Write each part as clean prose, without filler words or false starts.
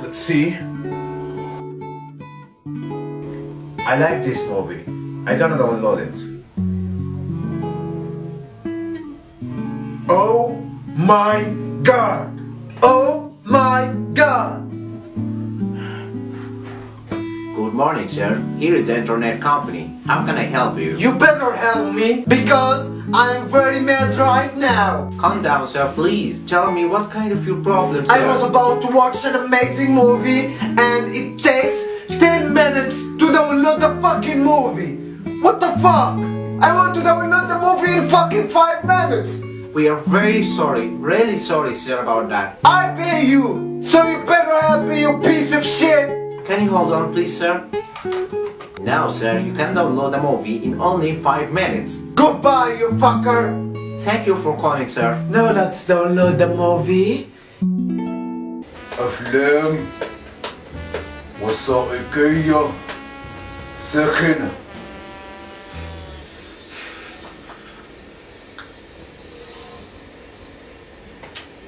Let's see. I like this movie. I gonna download it. Oh my god! Oh my god! Good morning, sir. Here is the internet company. How can I help you? You better help me because I'm very mad right now. Calm down, sir, please. Tell me what kind of your problem, sir. I was about to watch an amazing movie and it takes 10 minutes to download the fucking movie. What the fuck? I want to download the movie in fucking 5 minutes. We are very sorry, really sorry, sir, about that. I pay you, so you better help me, you piece of shit. Can you hold on, please, sir? Now, sir, you can download the movie in only 5 minutes. Goodbye, you fucker. Thank you for calling, sir. Now let's download the movie. أفلام وثائقية ساخنة.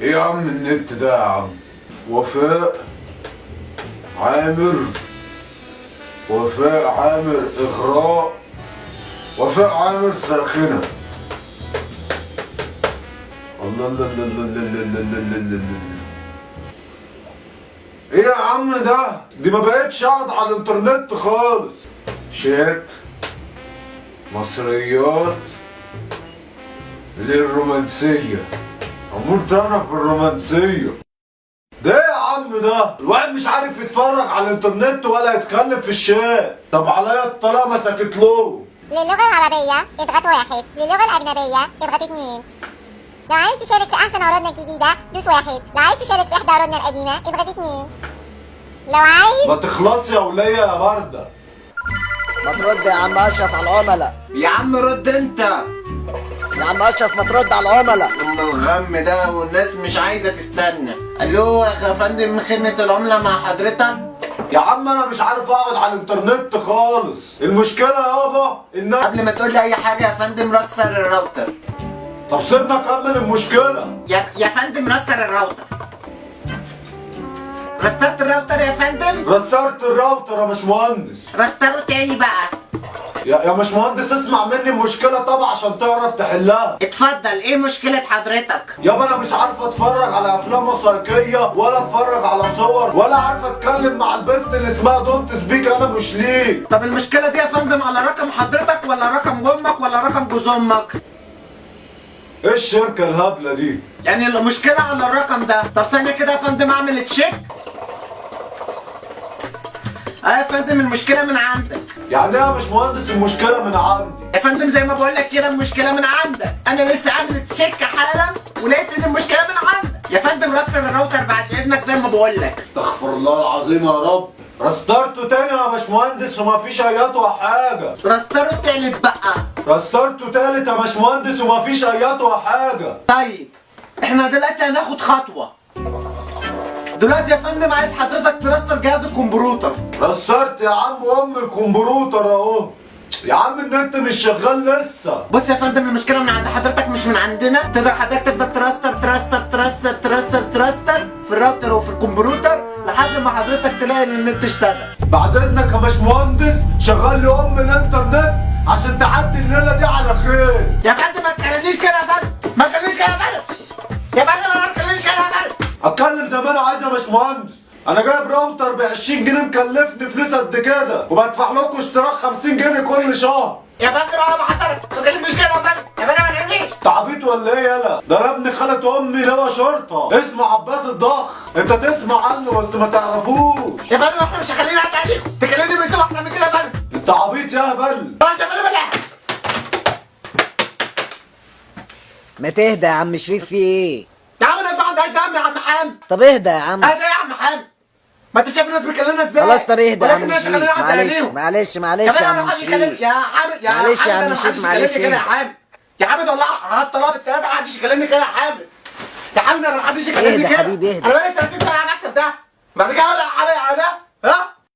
إيه يا عم النت ده يا عم؟ وفاء عامر، وفاء عامر إغراء، وفاء عامر ساخنة. الله الله الله الله الله الله الله الله. ايه يا عم ده؟ دي ما بقتش قاعد على الانترنت خالص. شات، مصريات، للرومانسية. هموت انا في الرومانسية. ده ايه يا عم ده؟ الواحد مش عارف يتفرج على الانترنت ولا يتكلم في الشات. طب عليا الطلاق ما سكت له. للغة العربية اضغط 1، للغة الأجنبية اضغط 2. لو عايز تشارك في أحسن عروضنا الجديدة دوس 1، لو عايز تشارك في إحدى عروضنا القديمة اضغط 2. لو عايز ما تخلصي يا ولية يا باردة. ما ترد يا عم اشرف على العملاء. يا عم رد انت. يا عم اشرف ما ترد على العملاء. الغم ده والناس مش عايزة تستنى. الو يا فندم من خدمة العملاء مع حضرتك. يا عم انا مش عارف اقعد على الانترنت خالص. المشكلة يابا ان قبل ما تقول لي اي حاجة يا فندم راستر الراوتر. طب سيبنا نكمل المشكلة. يا فندم راستر الراوتر. رسترت الراوتر يا فندم؟ رسترت الراوتر يا باشمهندس. رستره تاني بقى. يا باشمهندس اسمع مني المشكلة طبعا عشان تعرف تحلها. اتفضل، ايه مشكلة حضرتك؟ يابا انا مش عارف اتفرج على افلام وثائقية ولا اتفرج على صور ولا عارف اتكلم مع البنت اللي اسمها دونت سبيك انا مش ليه. طب المشكلة دي يا فندم على رقم حضرتك ولا رقم امك ولا رقم جوز امك؟ ايه الشركة الهبلة دي؟ يعني المشكلة على الرقم ده. طب ثانية كده يا فندم اعمل تشيك. يا فندم المشكلة من عندك. يعني ايه يا باشمهندس المشكلة من عندي؟ يا فندم زي ما بقول لك كده المشكلة من عندك. انا لسه عامل تشيك حالا ولقيت ان المشكلة من عندك. يا فندم رستر الراوتر بعد اذنك زي ما بقول لك. استغفر الله العظيم يا رب. رسترته تاني يا باشمهندس وما فيش ايات ولا حاجة. رستره تالت بقى. رسترته تالت يا باشمهندس وما فيش ايات ولا حاجة. طيب احنا دلوقتي هناخد خطوة. دلوقتي يا فندم عايز حضرتك ترستر جهاز الكمبيوتر. رسترت يا عم وام الكمبيوتر اهو. يا عم النت مش شغال لسه. بص يا فندم المشكلة من عند حضرتك مش من عندنا. تقدر حضرتك تبدأ ترستر في الراوتر وفي الكمبيوتر لحد ما حضرتك تلاقي ان النت اشتغل. بعد اذنك يا باشمهندس شغل لي ام الانترنت عشان تعدي الليله دي على خير. يا فندم ما تكلمنيش كده يا فندم. ما تكلمنيش كده يا فندم. يا فندم ما تكلمنيش كده يا فندم. اتكلم زي ما انا عايز يا باشمهندس. انا جايب راوتر ب 20 جنيه مكلفني فلوس قد كده وبدفع لكم اشتراك 50 جنيه كل شهر. يا فندم انا بحضرك ما تكلمنيش كده يا فندم. يا فندم ما تكلمنيش. تعبيط ولا ايه يالا؟ ده انا ابن خالة امي اللي هو شرطه اسمه عباس الضخ. انت تسمع عنه بس ما تعرفوش. يا فندم احنا مش هخلينا نعدي عليكم. تكلمني بنتهم احسن من كده يا فندم. انت عبيط يا هبل. خلاص يا فندم ولا ما تهدى يا عم شريف في ايه؟ يا عم الناس ما عندهاش دم يا عم حامد. طب اهدى يا عم. اهدى يا عم حامد. ما انت شايف الناس بيكلمنا ازاي؟ خلاص طب اهدى يا عم ولكن شريف. الناس خلينا نعدي معلش عليهم. معلش يا معلش يا فندم عم محدش يكلم شريف. يا حامد. يا معلش يا حامد عم أنا شريف، محدش معلش يكلمني كده يا اهدى. حامد. يا حامد والله انا طلعت الثلاثه محدش يكلمني كده يا حامد. يا حامد انا محدش يكلمني اهدى كده. حبيبي اهدى. انا بقيت 30 سنه على المكتب ده. بعد كده اقول يا حامد على ده ها؟